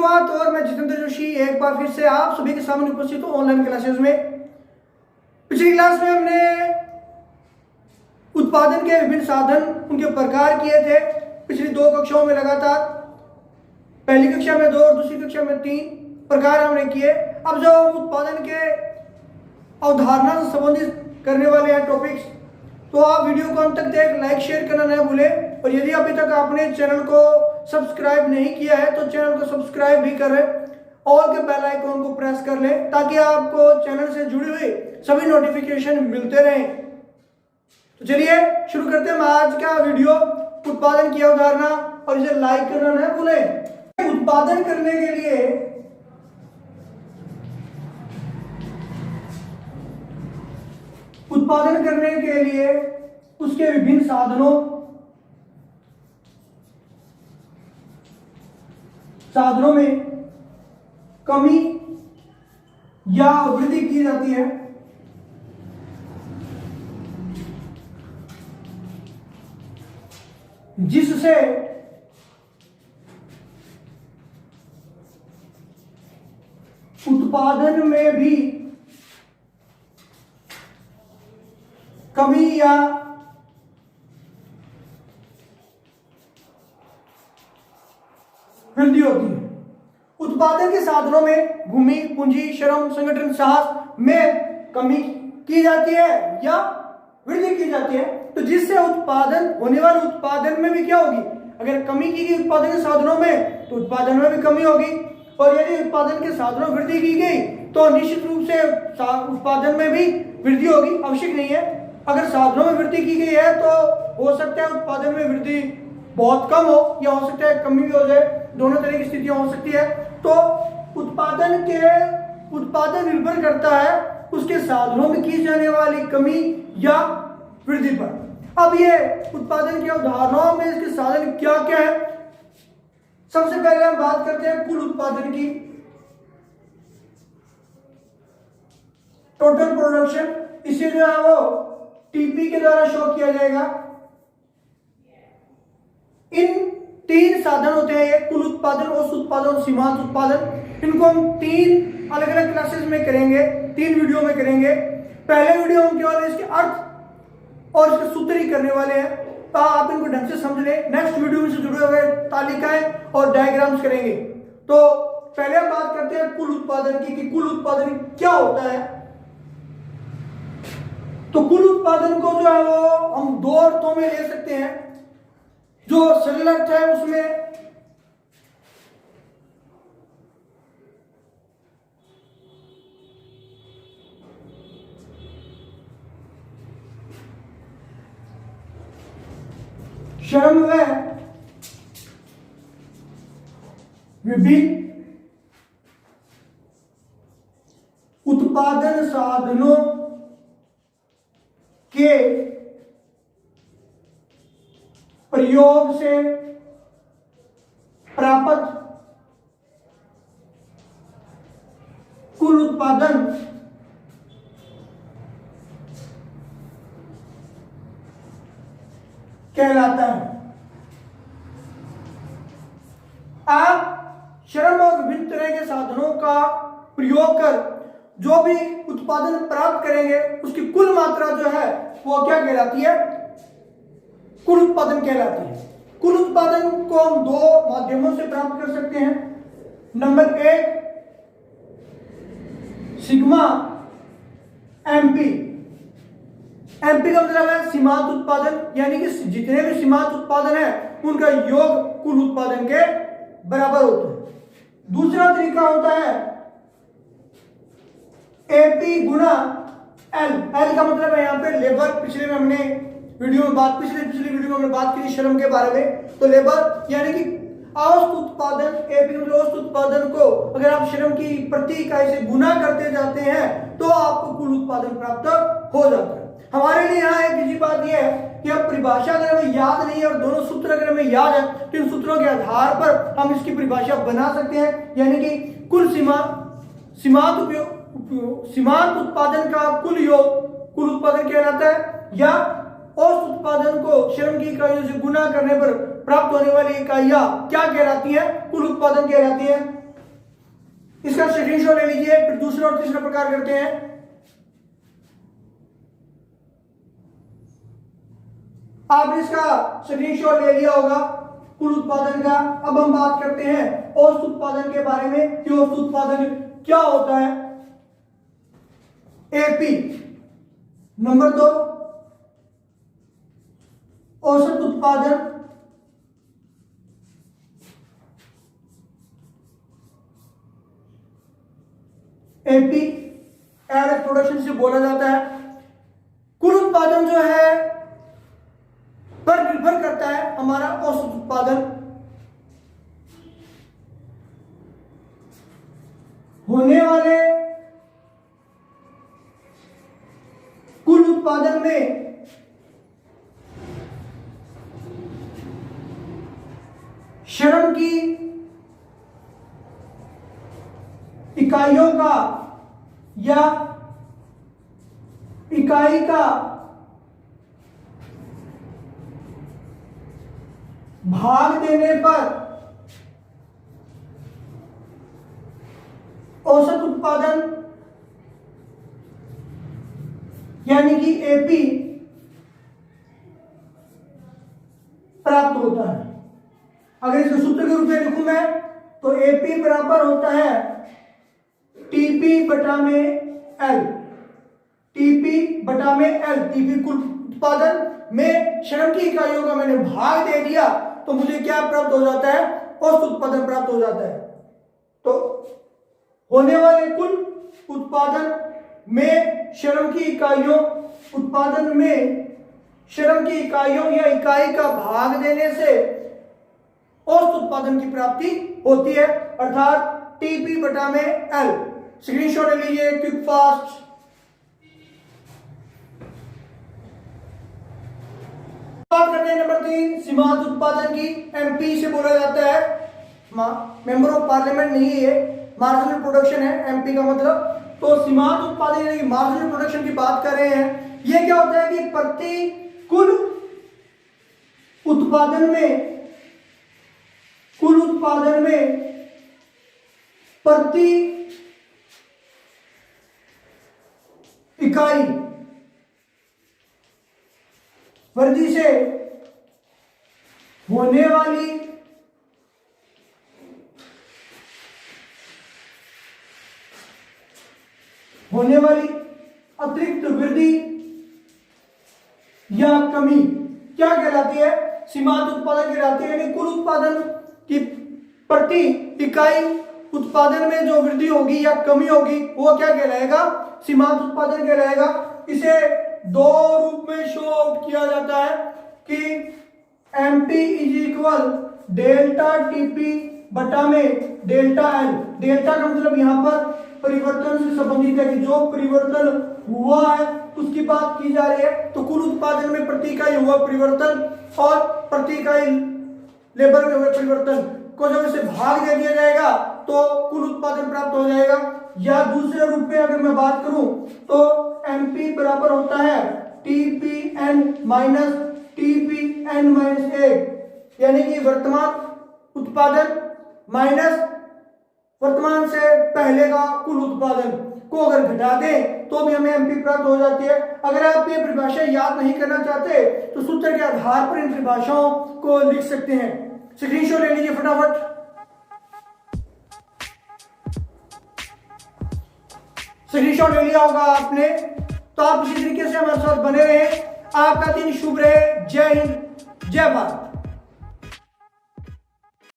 शुरुआत और मैं जितेंद्र जोशी एक बार फिर से आप सभी के सामने उपस्थित हूँ ऑनलाइन क्लासेस में। पिछली क्लास में हमने उत्पादन के विभिन्न साधन उनके प्रकार किए थे पिछली 2 कक्षाओं में लगातार। पहली कक्षा में 2 और दूसरी कक्षा में 3 प्रकार हमने किए। अब जब हम उत्पादन के अवधारणा से संबंधित करने वाले हैं टॉपिक्स, तो आप वीडियो को अंत तक देख लाइक शेयर करना न भूलें। और यदि अभी तक आपने चैनल को सब्सक्राइब नहीं किया है तो चैनल को सब्सक्राइब भी करें और के बेल आइकन को प्रेस कर लें ताकि आपको चैनल से जुड़ी हुई सभी नोटिफिकेशन मिलते रहें। तो चलिए शुरू करते हैं आज का वीडियो, उत्पादन की अवधारणा। और इसे लाइक करना न भूलें। उत्पादन करने के लिए उसके विभिन्न साधनों में कमी या वृद्धि की जाती है। जिससे उत्पादन में भी कमी या वृद्धि होती है। उत्पादन के साधनों में भूमि, पूंजी, श्रम, संगठन, साहस में कमी की जाती है या वृद्धि की जाती है। तो जिससे उत्पादन होने वाले उत्पादन में भी क्या होगी, अगर कमी की गई उत्पादन के साधनों में तो उत्पादन में भी कमी होगी। और यदि उत्पादन के साधनों में वृद्धि की गई तो निश्चित रूप से उत्पादन में भी वृद्धि होगी। आवश्यक नहीं है, अगर साधनों में वृद्धि की गई है तो हो सकता है उत्पादन में वृद्धि बहुत कम हो या हो सकता है कमी भी हो जाए, दोनों तरह की स्थितियां हो सकती है। तो उत्पादन निर्भर करता है उसके साधनों में की जाने वाली कमी या वृद्धि पर। अब ये उत्पादन की अवधारणाओं में इसके साधन क्या क्या है। सबसे पहले हम बात करते हैं कुल उत्पादन की। टोटल प्रोडक्शन, इसे जो है वो टीपी के द्वारा शो किया जाएगा। इन 3 साधन होते हैं, एक कुल उत्पादन, औसत उत्पादन और सीमांत उत्पादन। इनको हम 3 अलग अलग क्लासेस में करेंगे, 3 वीडियो में करेंगे। पहले वीडियो हम केवल इसके अर्थ और इसके सूत्र ही करने वाले हैं, तो आप इनको ढंग से समझ लें। नेक्स्ट वीडियो में से जुड़े हुए तालिकाएं और डायग्राम्स करेंगे। तो पहले हम बात करते हैं कुल उत्पादन की कि कुल उत्पादन क्या होता है। तो कुल उत्पादन को जो है वो हम 2 अर्थों में ले सकते हैं। जो सरल अर्थ है उसमें श्रम व विभिन्न उत्पादन साधनों के प्रयोग से प्राप्त कुल उत्पादन कहलाता है। आप श्रम और विभिन्न तरह के साधनों का प्रयोग कर जो भी उत्पादन प्राप्त करेंगे उसकी कुल मात्रा जो है वो क्या कहलाती है, कुल उत्पादन कहलाती है। कुल उत्पादन को हम 2 माध्यमों से प्राप्त कर सकते हैं। Number 1 sigma MP. एमपी का मतलब है सीमांत उत्पादन, यानी कि जितने भी सीमांत उत्पादन है उनका योग कुल उत्पादन के बराबर होता है। दूसरा तरीका होता है एपी गुणा एल। एल का मतलब है यहाँ पे लेबर। पिछले वीडियो में बात की थी श्रम के बारे में। तो लेबर यानी कि औसत उत्पादन, एपी मतलब औसत उत्पादन को अगर आप श्रम की प्रति इकाई से गुना करते जाते हैं तो आपको कुल उत्पादन प्राप्त हो जाता है। हमारे लिए यहाँ एक इजी बात यह है कि अब परिभाषा अगर हमें याद नहीं है और दोनों सूत्र अगर हमें याद है तो इन सूत्रों के आधार पर हम इसकी परिभाषा बना सकते हैं। यानी कि कुल सीमांत उत्पादन का कुल योग कुल उत्पादन कहलाता है, या औसत उत्पादन को श्रम की इकाइयों से गुना करने पर प्राप्त होने वाली इकाइयां क्या कहलाती है, कुल उत्पादन कहलाती है। इसका स्क्रीनशॉट ले लीजिए। फिर दूसरा और तीसरा प्रकार करते हैं। आपने इसका स्क्रीनशॉट ले लिया होगा कुल उत्पादन का। अब हम बात करते हैं औसत उत्पादन के बारे में कि औसत उत्पादन क्या होता है। एपी नंबर 2, औसत उत्पादन एपी एवरेज प्रोडक्शन से बोला जाता है। कुल उत्पादन जो है पर निर्भर करता है हमारा औसत उत्पादन। होने वाले कुल उत्पादन में श्रम की इकाइयों का या इकाई का भाग देने पर औसत उत्पादन यानी कि एपी प्राप्त होता है। अगर इसके सूत्र के रूप में लिखूं मैं तो एपी बराबर होता है टीपी बटा में एल। टीपी बटा में एल, टीपी कुल उत्पादन में श्रम की इकाइयों का मैंने भाग दे दिया तो मुझे क्या प्राप्त हो जाता है? औसत उत्पादन प्राप्त हो जाता है। तो होने वाले कुल उत्पादन में श्रम की इकाइयों, उत्पादन में श्रम की इकाइयों या इकाई का भाग देने से औसत उत्पादन की प्राप्ति होती है, अर्थात टीपी बटा में एल। स्क्रीनशॉट ले लीजिए क्विक फास्ट। बात करते हैं नंबर 3 सीमांत उत्पादन की। एमपी से बोला जाता है, मेंबर ऑफ पार्लियामेंट नहीं है, मार्जिनल प्रोडक्शन है एमपी का मतलब। तो सीमांत उत्पादन यानी मार्जिनल प्रोडक्शन की बात कर रहे हैं। यह क्या होता है कि प्रति कुल उत्पादन में प्रति इकाई वृद्धि से होने वाली अतिरिक्त वृद्धि या कमी क्या कहलाती है? सीमांत उत्पादन कहलाती है। यानी कुल उत्पादन की प्रति इकाई उत्पादन में जो वृद्धि होगी या कमी होगी वो क्या कहलाएगा? सीमांत उत्पादन कहलाएगा। इसे दो रूप में शो आउट किया जाता है कि MP is equal delta TP बटा में डेल्टा एल। डेल्टा का मतलब यहां पर परिवर्तन से संबंधित है कि जो परिवर्तन हुआ है उसकी बात की जा रही है। तो कुल उत्पादन में प्रति इकाई हुआ परिवर्तन और प्रति इकाई लेबर में हुए परिवर्तन को जब इसे भाग दे दिया जाएगा तो कुल उत्पादन प्राप्त हो जाएगा। या दूसरे रूप में अगर मैं बात करूं तो एमपी बराबर होता है टीपीएन माइनस टीपीएन माइनस 1, यानी कि वर्तमान उत्पादन माइनस वर्तमान से पहले का कुल उत्पादन को अगर घटा दें तो भी हमें एमपी प्राप्त हो जाती है। अगर आप ये परिभाषा याद नहीं करना चाहते तो सूत्र के आधार पर इन परिभाषाओं को लिख सकते हैं। स्क्रीनशॉट ले लीजिए फटाफट। स्क्रीनशॉट ले लिया होगा आपने, तो आप इसी तरीके से हमारे साथ बने रहे। आपका दिन शुभ रहे। जय हिंद, जय भारत।